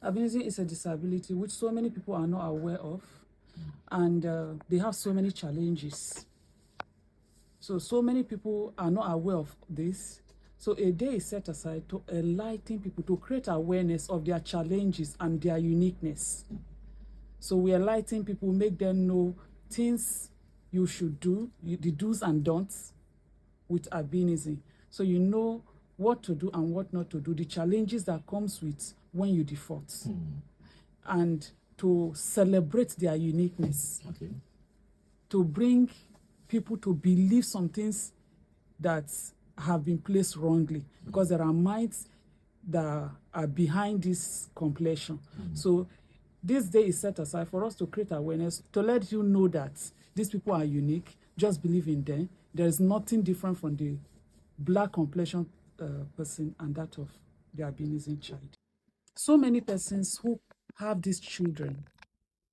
Albinism is a disability which so many people are not aware of, and they have so many challenges. So many people are not aware of this. So a day is set aside to enlighten people, to create awareness of their challenges and their uniqueness. So we enlighten people, make them know things you should do, the do's and don'ts with albinism. So you know what to do and what not to do, the challenges that comes with when you default. And to celebrate their uniqueness. Okay. To bring people to believe some things that have been placed wrongly, because there are minds that are behind this completion. So this day is set aside for us to create awareness, to let you know that these people are unique. Just believe in them. There is nothing different from the black complexion person and that of the albinism child. So many persons who have these children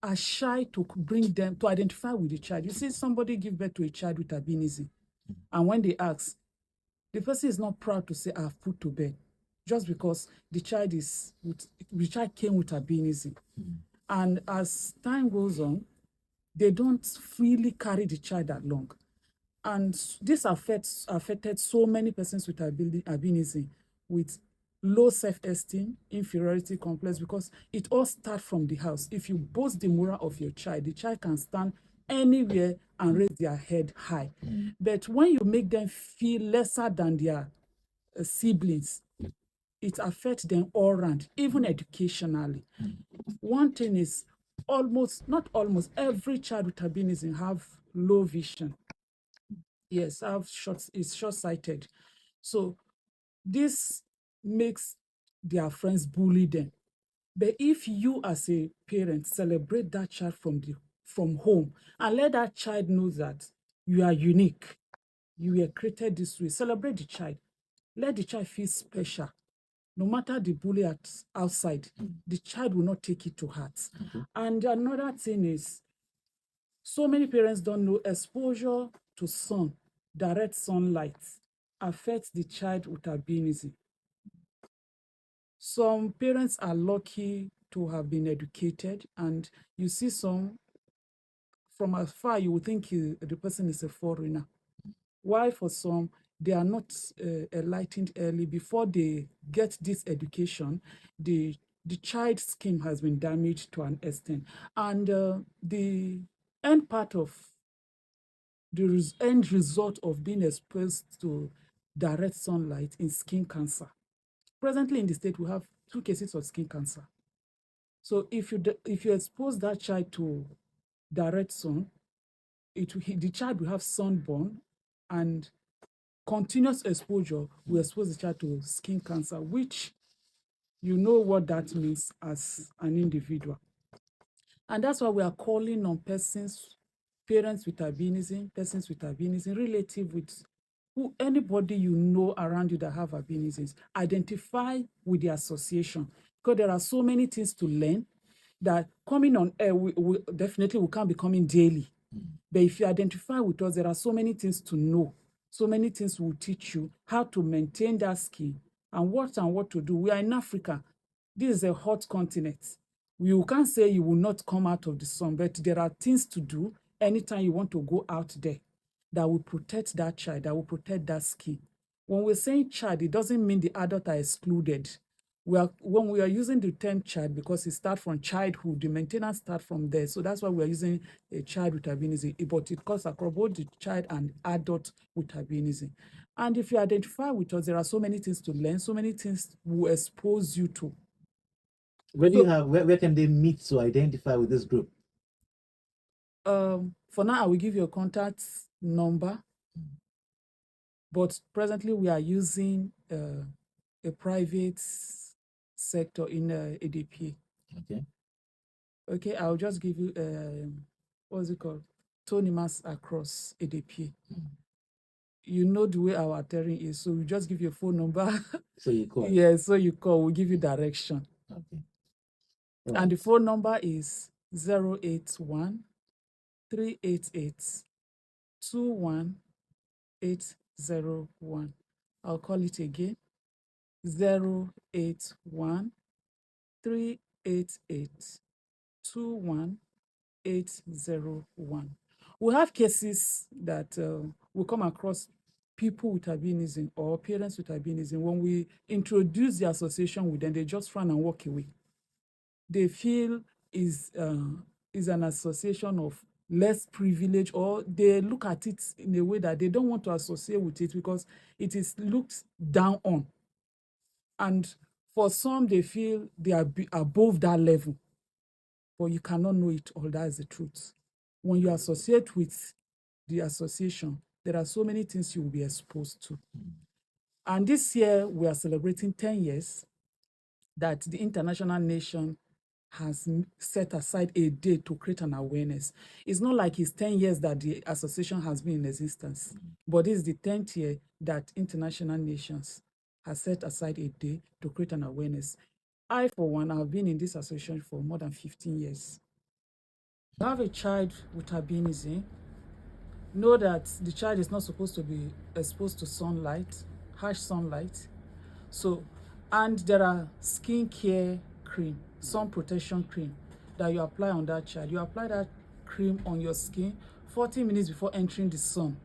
are shy to bring them, to identify with the child. You see somebody give birth to a child with albinism, and when they ask, the person is not proud to say, I've put to bed, just because the child came with albinism. And as time goes on, they don't freely carry the child along. And this affected so many persons with albinism, with low self-esteem, inferiority complex, because it all starts from the house. If you boost the moral of your child, the child can stand anywhere and raise their head high. But when you make them feel lesser than their siblings, it affects them all around, even educationally. One thing is, not almost, every child with albinism have low vision. Yes, is short-sighted. So this makes their friends bully them. But if you as a parent celebrate that child from home and let that child know that you are unique, you were created this way, celebrate the child. Let the child feel special. No matter the bully outside, the child will not take it to heart. And another thing is, so many parents don't know exposure to sun, direct sunlight, affects the child with albinism. Some parents are lucky to have been educated, and you see some from afar, you would think the person is a foreigner. Why for some, they are not enlightened early. Before they get this education, the child's skin has been damaged to an extent. And the end part of the end result of being exposed to direct sunlight is skin cancer. Presently in the state, we have 2 cases of skin cancer. So if you expose that child to direct sun, the child will have sunburn, and continuous exposure will expose the child to skin cancer, which you know what that means as an individual. And that's why we are calling on parents with albinism, relative with anybody you know around you that have albinism, identify with the association, because there are so many things to learn that coming on air, we definitely can't be coming daily. But if you identify with us, there are so many things to know. So many things will teach you how to maintain that skin and what to do. We are in Africa. This is a hot continent. You can't say you will not come out of the sun, but there are things to do anytime you want to go out there that will protect that child, that will protect that skin. When we're saying child, it doesn't mean the adult are excluded. When we are using the term child, because it starts from childhood, the maintenance starts from there. So that's why we are using a child with albinism, but it cuts across both the child and adult with albinism. And if you identify with us, there are so many things to learn, so many things will expose you to. Where can they meet to identify with this group? For now, I will give you a contact number, but presently we are using a private sector in ADP. Okay, I'll just give you what's it called? Tonimas across ADP. You know the way our terrain is, so we just give you a phone number. So you call. Yeah, so you call, we'll give you direction. Okay. Right. And the phone number is 081 388 21801. I'll call it again. 081 218821801. We have cases that we come across people with albinism or parents with albinism. When we introduce the association with them, they just run and walk away. They feel is an association of less privilege, or they look at it in a way that they don't want to associate with it because it is looked down on. And for some, they feel they are above that level. But you cannot know it all. That is the truth. When you associate with the association, there are so many things you will be exposed to. And this year, we are celebrating 10 years that the international nation has set aside a day to create an awareness. It's not like it's 10 years that the association has been in existence, but this is the 10th year that international nations have set aside a day to create an awareness. I, for one, have been in this association for more than 15 years. You have a child with albinism, know that the child is not supposed to be exposed to sunlight, harsh sunlight. So, and there are skincare cream, sun protection cream that you apply on that child. You apply that cream on your skin 40 minutes before entering the sun.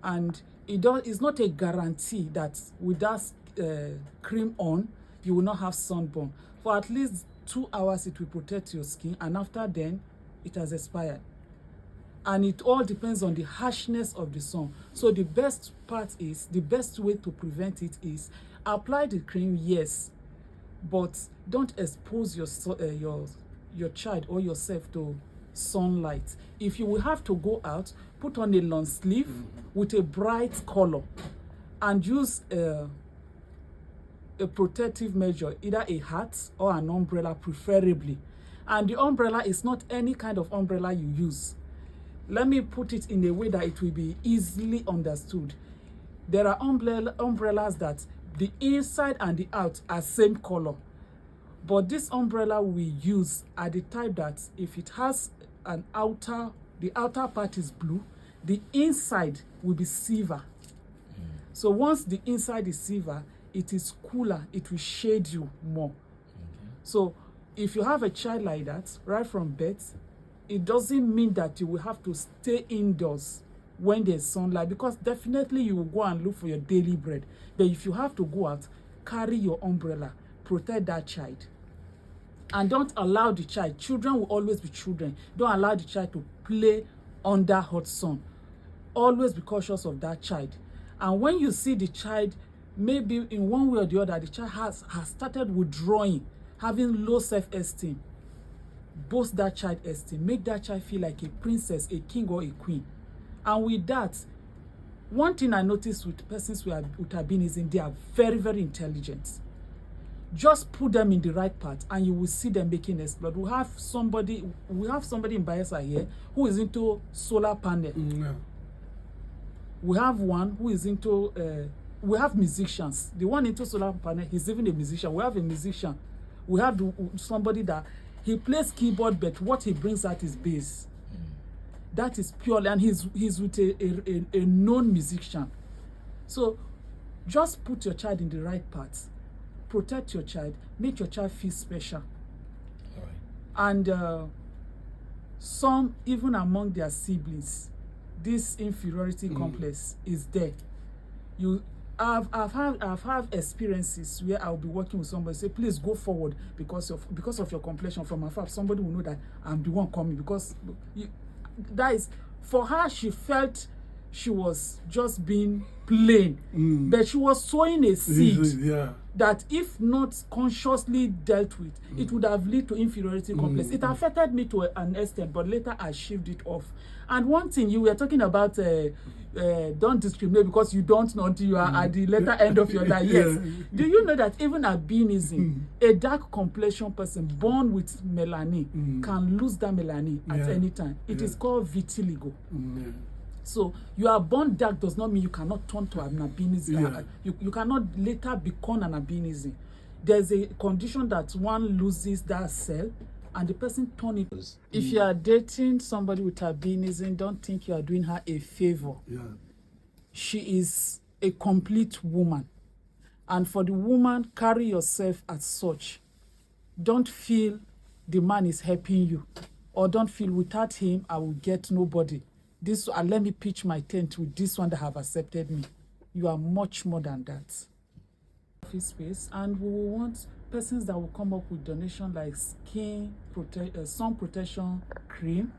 And it's not a guarantee that with that cream on, you will not have sunburn. For at least 2 hours, it will protect your skin, and after then, it has expired. And it all depends on the harshness of the sun. So the best way to prevent it is apply the cream, yes, but don't expose your child or yourself to sunlight. If you will have to go out, put on a long sleeve with a bright color and use a protective measure, either a hat or an umbrella preferably. And the umbrella is not any kind of umbrella you use. Let me put it in a way that it will be easily understood. There are umbrellas that the inside and the out are same color. But this umbrella we use are the type that if it has the outer part is blue, the inside will be silver. So once the inside is silver, it is cooler, it will shade you more. So if you have a child like that, right from birth, it doesn't mean that you will have to stay indoors when there's sunlight, because definitely you will go and look for your daily bread. But if you have to go out, carry your umbrella, protect that child. And don't allow the child, children will always be children, don't allow the child to play under hot sun. Always be cautious of that child. And when you see the child, maybe in one way or the other, the child has started withdrawing, having low self-esteem, boost that child esteem, make that child feel like a princess, a king, or a queen. And with that, one thing I noticed with persons with albinism, they are very, very intelligent. Just put them in the right path and you will see them making exploit. We have somebody in Bayelsa here who is into solar panel. We have one who is into we have musicians. The one into solar panel, he's even a musician. We have a musician. We have somebody that he plays keyboard, but what he brings out is bass. That is purely, and he's with a known musician. So just put your child in the right path. Protect your child. Make your child feel special. All right. And some, even among their siblings, this inferiority complex is there. I've had experiences where I'll be working with somebody, say, please go forward because of your complexion. From afar, somebody will know that I'm the one coming, because that is, for her, she felt she was just being plain, but she was sowing a seed that, if not consciously dealt with, it would have led to inferiority complex. It affected me to an extent, but later I shaved it off. And one thing, you were talking about don't discriminate because you don't know until you are at the later end of your life. Yes. Do you know that even albinism, a dark complexion person born with melanin can lose that melanin at any time? It is called vitiligo. So you are born dark does not mean you cannot turn to an albinism. You cannot later become an albinism. There's a condition that one loses that cell and the person turn it. If you are dating somebody with albinism, don't think you are doing her a favor. She is a complete woman. And for the woman, carry yourself as such. don't feel the man is helping you, or don't feel without him I will get nobody. This let me pitch my tent with this one that have accepted me. You are much more than that. Office space, and we will want persons that will come up with donation like sun protection cream,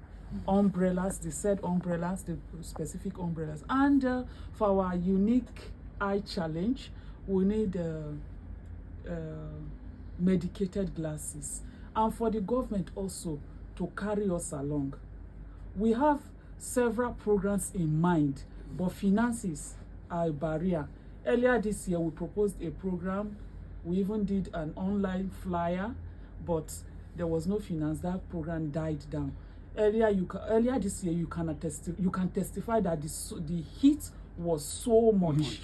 umbrellas, the said umbrellas, the specific umbrellas, and for our unique eye challenge, we need medicated glasses, and for the government also to carry us along. We have several programs in mind, but finances are a barrier. Earlier this year, we proposed a program. We even did an online flyer, but there was no finance. That program died down. Earlier this year, you can testify that the heat was so much.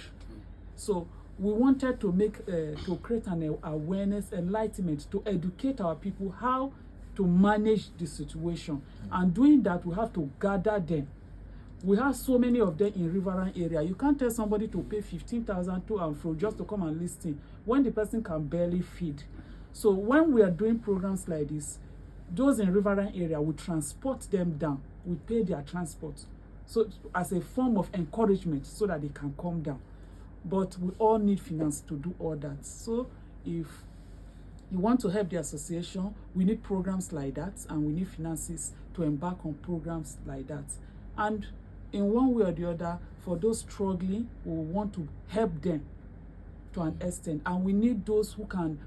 So we wanted to to create an awareness, enlightenment, to educate our people how to manage the situation. And doing that, we have to gather them. We have so many of them in Riverine area. You can't tell somebody to pay 15,000 to and fro just to come and listen when the person can barely feed. So when we are doing programs like this, those in Riverine area, we transport them down. We pay their transport. So as a form of encouragement so that they can come down. But we all need finance to do all that. So if you want to help the association, we need programs like that, and we need finances to embark on programs like that. And in one way or the other, for those struggling, we want to help them to an extent. And we need those who can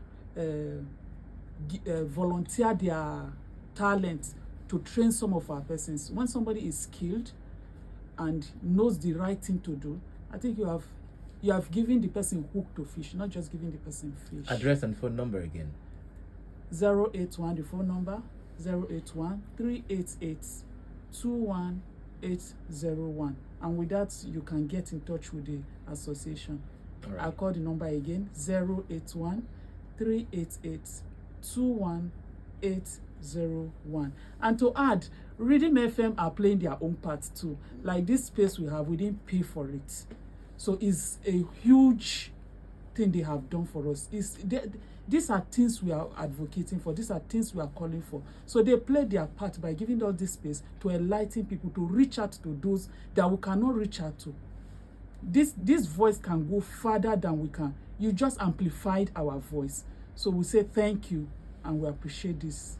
volunteer their talent to train some of our persons. When somebody is skilled and knows the right thing to do, I think you have given the person hook to fish, not just giving the person fish. Address and phone number again. 081, the phone number, 081-388-21801. And with that, you can get in touch with the association. Right. I'll call the number again, 081-388-21801. And to add, Redeem FM are playing their own part too. Like this space we have, we didn't pay for it. So it's a huge thing they have done for us. These are things we are advocating for. These are things we are calling for. So they play their part by giving us this space to enlighten people, to reach out to those that we cannot reach out to. This voice can go further than we can. You just amplified our voice. So we say thank you, and we appreciate this.